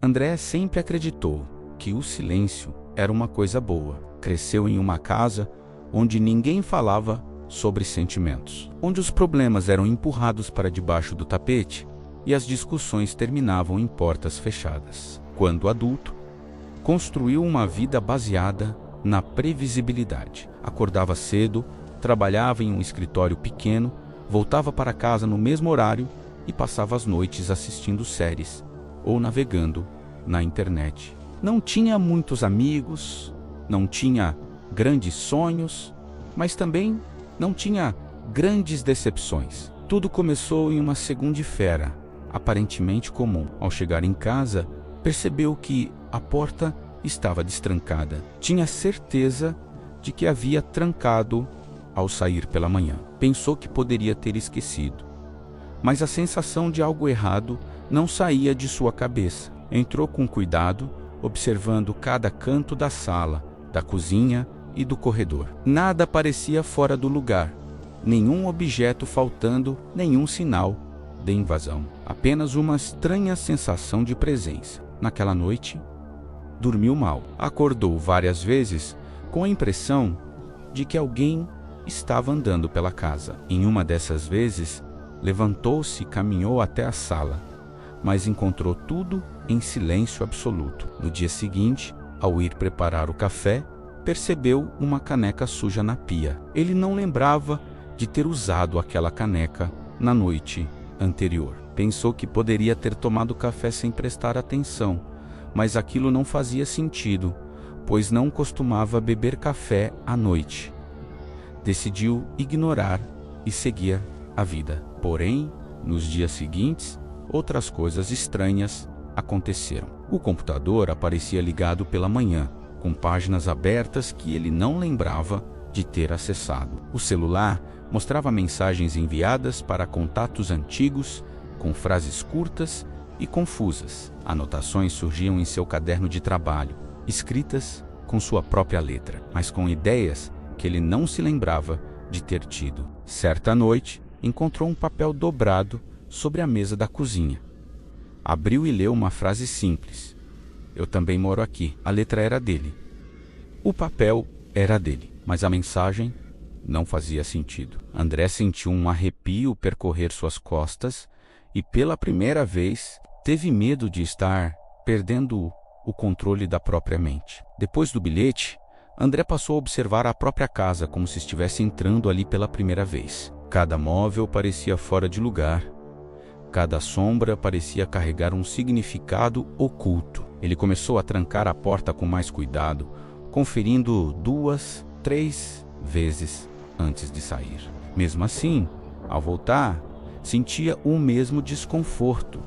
André sempre acreditou que o silêncio era uma coisa boa. Cresceu em uma casa onde ninguém falava sobre sentimentos, onde os problemas eram empurrados para debaixo do tapete e as discussões terminavam em portas fechadas. Quando adulto, construiu uma vida baseada na previsibilidade. Acordava cedo, trabalhava em um escritório pequeno, voltava para casa no mesmo horário e passava as noites assistindo séries ou navegando na internet. Não tinha muitos amigos, não tinha grandes sonhos, mas também não tinha grandes decepções. Tudo começou em uma segunda-feira, aparentemente comum. Ao chegar em casa, percebeu que a porta estava destrancada. Tinha certeza de que havia trancado ao sair pela manhã. Pensou que poderia ter esquecido, mas a sensação de algo errado não saía de sua cabeça. Entrou com cuidado, observando cada canto da sala, da cozinha e do corredor. Nada parecia fora do lugar, nenhum objeto faltando, nenhum sinal de invasão. Apenas uma estranha sensação de presença. Naquela noite, dormiu mal. Acordou várias vezes com a impressão de que alguém estava andando pela casa. Em uma dessas vezes, levantou-se e caminhou até a sala, mas encontrou tudo em silêncio absoluto. No dia seguinte, ao ir preparar o café, percebeu uma caneca suja na pia. Ele não lembrava de ter usado aquela caneca na noite anterior. Pensou que poderia ter tomado café sem prestar atenção, mas aquilo não fazia sentido, pois não costumava beber café à noite. Decidiu ignorar e seguir a vida. Porém, nos dias seguintes, outras coisas estranhas aconteceram. O computador aparecia ligado pela manhã, com páginas abertas que ele não lembrava de ter acessado. O celular mostrava mensagens enviadas para contatos antigos, com frases curtas e confusas. Anotações surgiam em seu caderno de trabalho, escritas com sua própria letra, mas com ideias que ele não se lembrava de ter tido. Certa noite, encontrou um papel dobrado sobre a mesa da cozinha. Abriu e leu uma frase simples: "Eu também moro aqui." A letra era dele. O papel era dele, mas a mensagem não fazia sentido. André sentiu um arrepio percorrer suas costas e, pela primeira vez, teve medo de estar perdendo o controle da própria mente. Depois do bilhete, André passou a observar a própria casa como se estivesse entrando ali pela primeira vez. Cada móvel parecia fora de lugar. Cada sombra parecia carregar um significado oculto. Ele começou a trancar a porta com mais cuidado, conferindo 2, 3 vezes antes de sair. Mesmo assim, ao voltar, sentia o mesmo desconforto,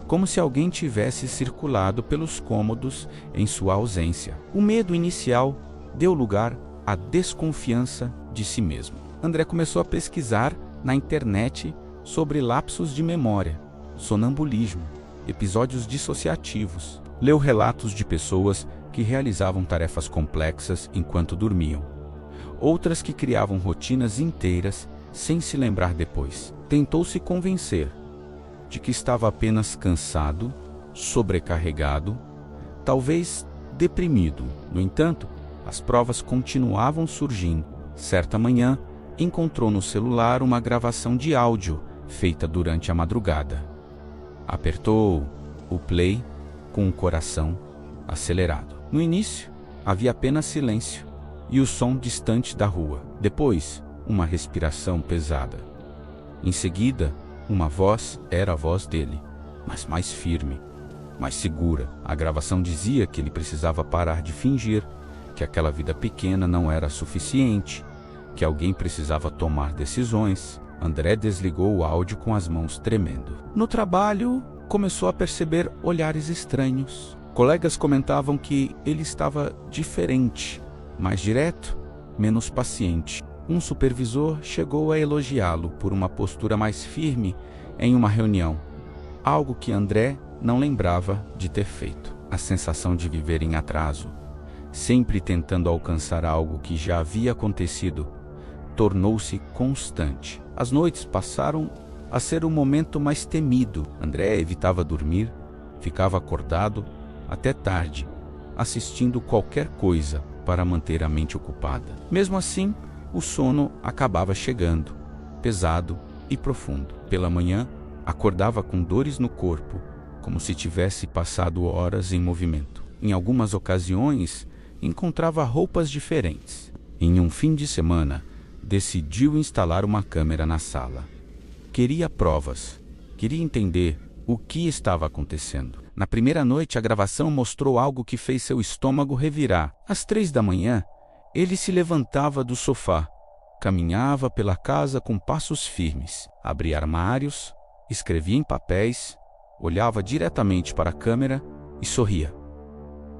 como se alguém tivesse circulado pelos cômodos em sua ausência. O medo inicial deu lugar à desconfiança de si mesmo. André começou a pesquisar na internet sobre lapsos de memória, sonambulismo, episódios dissociativos. Leu relatos de pessoas que realizavam tarefas complexas enquanto dormiam, outras que criavam rotinas inteiras sem se lembrar depois. Tentou se convencer de que estava apenas cansado, sobrecarregado, talvez deprimido. No entanto, as provas continuavam surgindo. Certa manhã, encontrou no celular uma gravação de áudio feita durante a madrugada. Apertou o play com o coração acelerado. No início, havia apenas silêncio e o som distante da rua. Depois, uma respiração pesada. Em seguida, uma voz, era a voz dele, mas mais firme, mais segura. A gravação dizia que ele precisava parar de fingir, que aquela vida pequena não era suficiente, que alguém precisava tomar decisões. André desligou o áudio com as mãos tremendo. No trabalho, começou a perceber olhares estranhos. Colegas comentavam que ele estava diferente, mais direto, menos paciente. Um supervisor chegou a elogiá-lo por uma postura mais firme em uma reunião, algo que André não lembrava de ter feito. A sensação de viver em atraso, sempre tentando alcançar algo que já havia acontecido, tornou-se constante. As noites passaram a ser o momento mais temido. André evitava dormir, ficava acordado até tarde, assistindo qualquer coisa para manter a mente ocupada. Mesmo assim, o sono acabava chegando, pesado e profundo. Pela manhã, acordava com dores no corpo, como se tivesse passado horas em movimento. Em algumas ocasiões, encontrava roupas diferentes. Em um fim de semana, decidiu instalar uma câmera na sala. Queria provas, queria entender o que estava acontecendo. Na primeira noite, a gravação mostrou algo que fez seu estômago revirar. Às 3 da manhã, ele se levantava do sofá, caminhava pela casa com passos firmes, abria armários, escrevia em papéis, olhava diretamente para a câmera e sorria.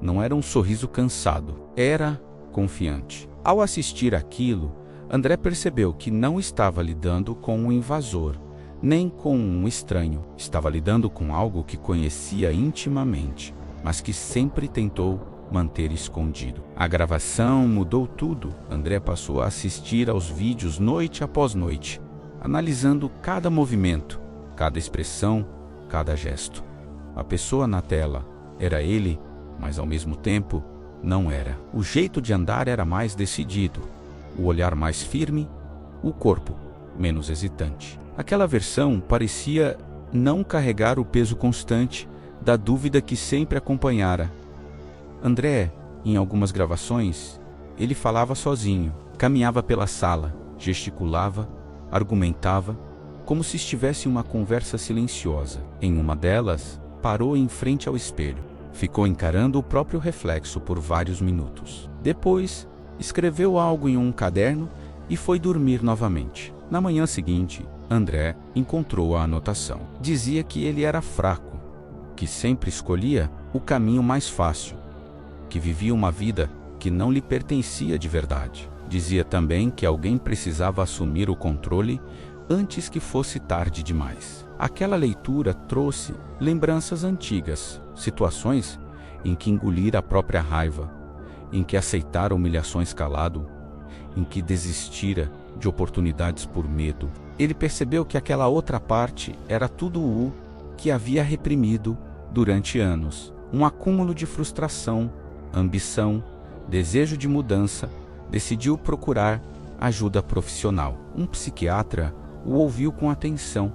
Não era um sorriso cansado, era confiante. Ao assistir aquilo, André percebeu que não estava lidando com um invasor, nem com um estranho. Estava lidando com algo que conhecia intimamente, mas que sempre tentou manter escondido. A gravação mudou tudo. André passou a assistir aos vídeos noite após noite, analisando cada movimento, cada expressão, cada gesto. A pessoa na tela era ele, mas ao mesmo tempo não era. O jeito de andar era mais decidido, o olhar mais firme, o corpo menos hesitante. Aquela versão parecia não carregar o peso constante da dúvida que sempre acompanhara. André, em algumas gravações, ele falava sozinho, caminhava pela sala, gesticulava, argumentava, como se estivesse em uma conversa silenciosa. Em uma delas, parou em frente ao espelho. Ficou encarando o próprio reflexo por vários minutos. Depois, escreveu algo em um caderno e foi dormir novamente. Na manhã seguinte, André encontrou a anotação. Dizia que ele era fraco, que sempre escolhia o caminho mais fácil, que vivia uma vida que não lhe pertencia de verdade. Dizia também que alguém precisava assumir o controle antes que fosse tarde demais. Aquela leitura trouxe lembranças antigas, situações em que engolira a própria raiva, em que aceitara humilhações calado, em que desistira de oportunidades por medo. Ele percebeu que aquela outra parte era tudo o que havia reprimido durante anos. Um acúmulo de frustração, ambição, desejo de mudança. Decidiu procurar ajuda profissional. Um psiquiatra o ouviu com atenção,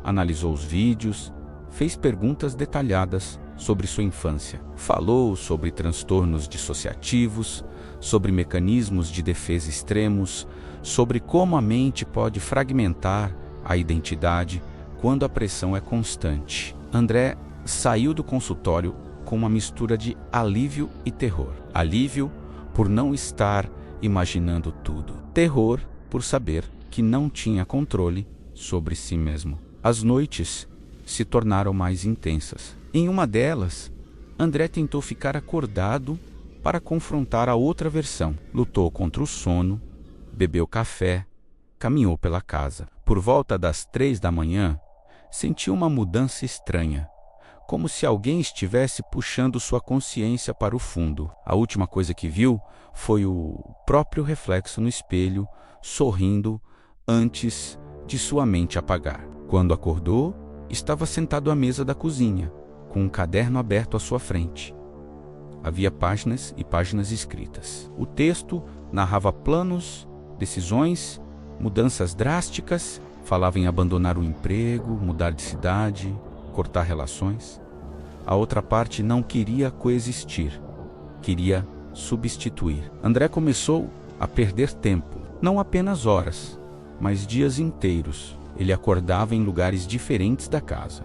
analisou os vídeos, fez perguntas detalhadas sobre sua infância. Falou sobre transtornos dissociativos, sobre mecanismos de defesa extremos, sobre como a mente pode fragmentar a identidade quando a pressão é constante. André saiu do consultório com uma mistura de alívio e terror. Alívio por não estar imaginando tudo. Terror por saber que não tinha controle sobre si mesmo. As noites se tornaram mais intensas. Em uma delas, André tentou ficar acordado para confrontar a outra versão. Lutou contra o sono, bebeu café, caminhou pela casa. Por volta das 3 da manhã, sentiu uma mudança estranha, como se alguém estivesse puxando sua consciência para o fundo. A última coisa que viu foi o próprio reflexo no espelho, sorrindo antes de sua mente apagar. Quando acordou, estava sentado à mesa da cozinha, com um caderno aberto à sua frente. Havia páginas e páginas escritas. O texto narrava planos, decisões, mudanças drásticas, falava em abandonar o emprego, mudar de cidade, cortar relações. A outra parte não queria coexistir, queria substituir. André começou a perder tempo, não apenas horas, mas dias inteiros. Ele acordava em lugares diferentes da casa,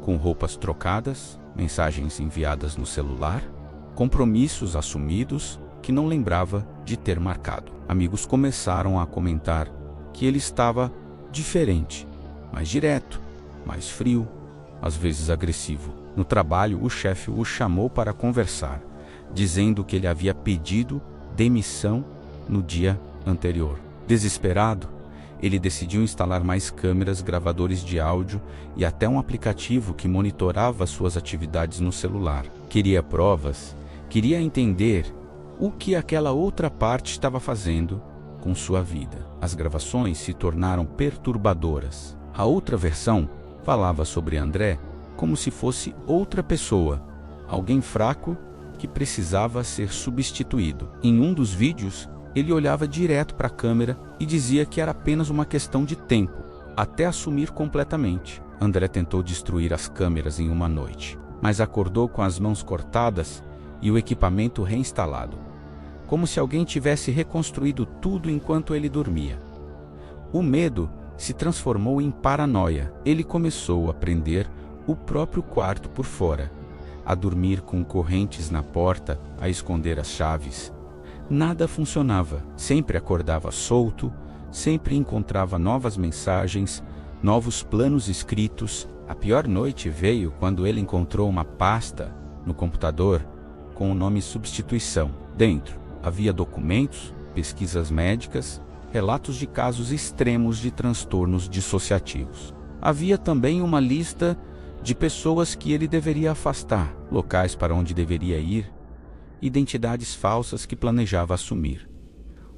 com roupas trocadas, mensagens enviadas no celular, compromissos assumidos que não lembrava de ter marcado. Amigos começaram a comentar que ele estava diferente, mais direto, mais frio, às vezes agressivo. No trabalho, o chefe o chamou para conversar, dizendo que ele havia pedido demissão no dia anterior. Desesperado, ele decidiu instalar mais câmeras, gravadores de áudio e até um aplicativo que monitorava suas atividades no celular. Queria provas, queria entender o que aquela outra parte estava fazendo com sua vida. As gravações se tornaram perturbadoras. A outra versão falava sobre André como se fosse outra pessoa, alguém fraco que precisava ser substituído. Em um dos vídeos, ele olhava direto para a câmera e dizia que era apenas uma questão de tempo, até assumir completamente. André tentou destruir as câmeras em uma noite, mas acordou com as mãos cortadas e o equipamento reinstalado, como se alguém tivesse reconstruído tudo enquanto ele dormia. O medo se transformou em paranoia. Ele começou a prender o próprio quarto por fora, a dormir com correntes na porta, a esconder as chaves. Nada funcionava. Sempre acordava solto, sempre encontrava novas mensagens, novos planos escritos. A pior noite veio quando ele encontrou uma pasta no computador com o nome Substituição. Dentro havia documentos, pesquisas médicas, relatos de casos extremos de transtornos dissociativos. Havia também uma lista de pessoas que ele deveria afastar, locais para onde deveria ir, identidades falsas que planejava assumir.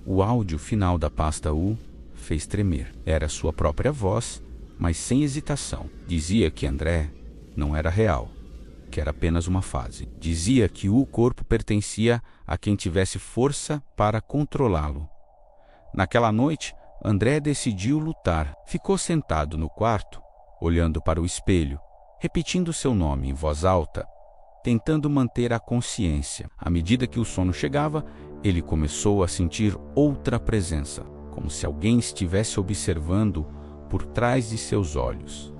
O áudio final da pasta U fez tremer. Era sua própria voz, mas sem hesitação. Dizia que André não era real, que era apenas uma fase. Dizia que o corpo pertencia a quem tivesse força para controlá-lo. Naquela noite, André decidiu lutar. Ficou sentado no quarto, olhando para o espelho, repetindo seu nome em voz alta, tentando manter a consciência. À medida que o sono chegava, ele começou a sentir outra presença, como se alguém estivesse observando por trás de seus olhos.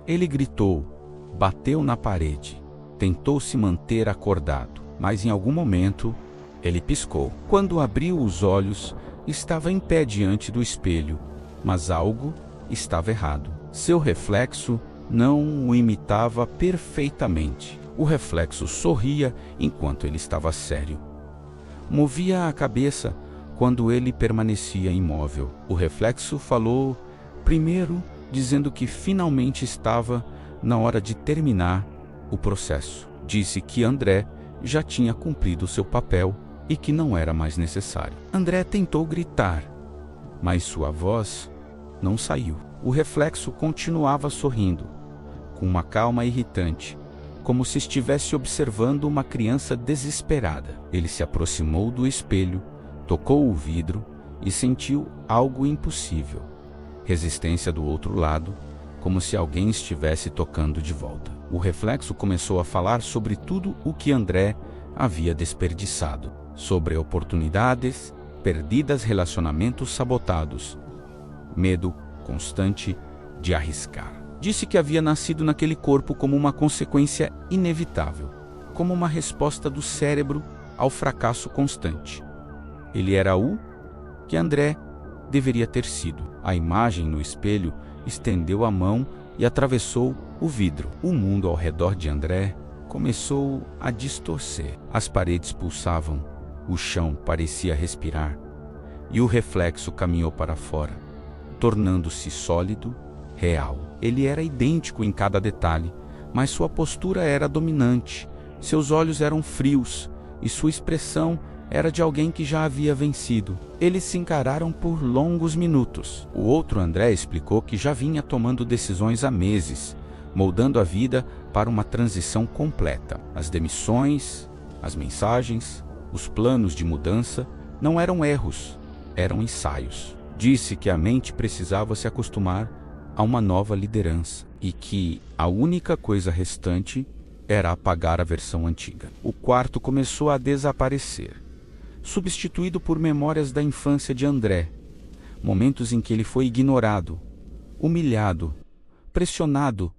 Ele gritou, bateu na parede, tentou se manter acordado, mas em algum momento ele piscou. Quando abriu os olhos, estava em pé diante do espelho, mas algo estava errado. Seu reflexo não o imitava perfeitamente. O reflexo sorria enquanto ele estava sério. Movia a cabeça quando ele permanecia imóvel. O reflexo falou primeiro, dizendo que finalmente estava na hora de terminar o processo. Disse que André já tinha cumprido seu papel e que não era mais necessário. André tentou gritar, mas sua voz não saiu. O reflexo continuava sorrindo, com uma calma irritante, como se estivesse observando uma criança desesperada. Ele se aproximou do espelho, tocou o vidro e sentiu algo impossível. Resistência do outro lado, como se alguém estivesse tocando de volta. O reflexo começou a falar sobre tudo o que André havia desperdiçado, sobre oportunidades perdidas, relacionamentos sabotados, medo constante de arriscar. Disse que havia nascido naquele corpo como uma consequência inevitável, como uma resposta do cérebro ao fracasso constante. Ele era o que André deveria ter sido. A imagem no espelho estendeu a mão e atravessou o vidro. O mundo ao redor de André começou a distorcer. As paredes pulsavam, o chão parecia respirar, e o reflexo caminhou para fora, tornando-se sólido, real. Ele era idêntico em cada detalhe, mas sua postura era dominante, seus olhos eram frios, e sua expressão era de alguém que já havia vencido. Eles se encararam por longos minutos. O outro André explicou que já vinha tomando decisões há meses, moldando a vida para uma transição completa. As demissões, as mensagens, os planos de mudança não eram erros, eram ensaios. Disse que a mente precisava se acostumar a uma nova liderança e que a única coisa restante era apagar a versão antiga. O quarto começou a desaparecer, substituído por memórias da infância de André, momentos em que ele foi ignorado, humilhado, pressionado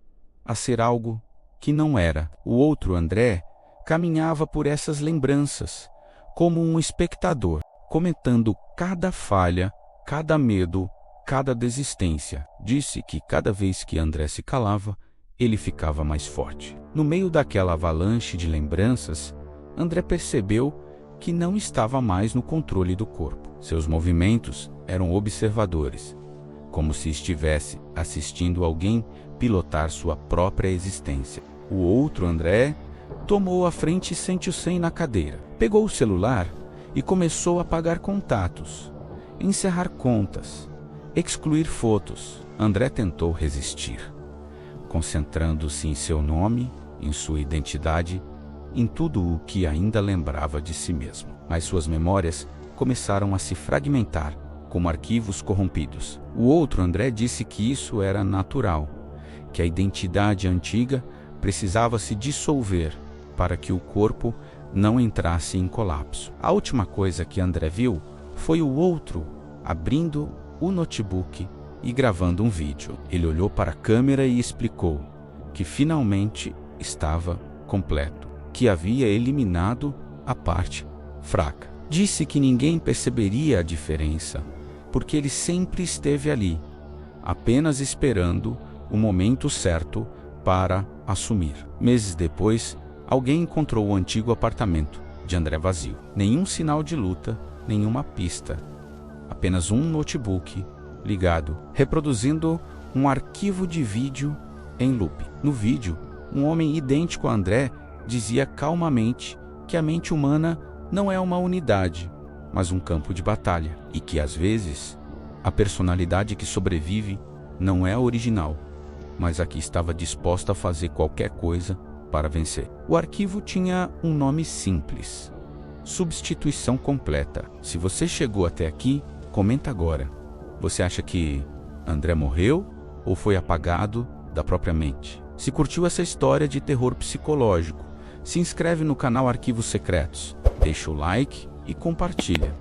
a ser algo que não era. O outro André caminhava por essas lembranças, como um espectador, comentando cada falha, cada medo, cada desistência. Disse que cada vez que André se calava, ele ficava mais forte. No meio daquela avalanche de lembranças, André percebeu que não estava mais no controle do corpo. Seus movimentos eram observadores, como se estivesse assistindo alguém pilotar sua própria existência. O outro André tomou a frente sem na cadeira. Pegou o celular e começou a apagar contatos, encerrar contas, excluir fotos. André tentou resistir, concentrando-se em seu nome, em sua identidade, em tudo o que ainda lembrava de si mesmo. Mas suas memórias começaram a se fragmentar, como arquivos corrompidos. O outro André disse que isso era natural, que a identidade antiga precisava se dissolver para que o corpo não entrasse em colapso. A última coisa que André viu foi o outro abrindo o notebook e gravando um vídeo. Ele olhou para a câmera e explicou que finalmente estava completo, que havia eliminado a parte fraca. Disse que ninguém perceberia a diferença, porque ele sempre esteve ali, apenas esperando o momento certo para assumir. Meses depois, alguém encontrou o antigo apartamento de André vazio. Nenhum sinal de luta, nenhuma pista. Apenas um notebook ligado, reproduzindo um arquivo de vídeo em loop. No vídeo, um homem idêntico a André dizia calmamente que a mente humana não é uma unidade, mas um campo de batalha, e que às vezes a personalidade que sobrevive não é a original, mas a que estava disposta a fazer qualquer coisa para vencer. O arquivo tinha um nome simples: substituição completa. Se você chegou até aqui, comenta agora. Você acha que André morreu ou foi apagado da própria mente? Se curtiu essa história de terror psicológico, se inscreve no canal Arquivos Secretos, deixa o like e compartilha.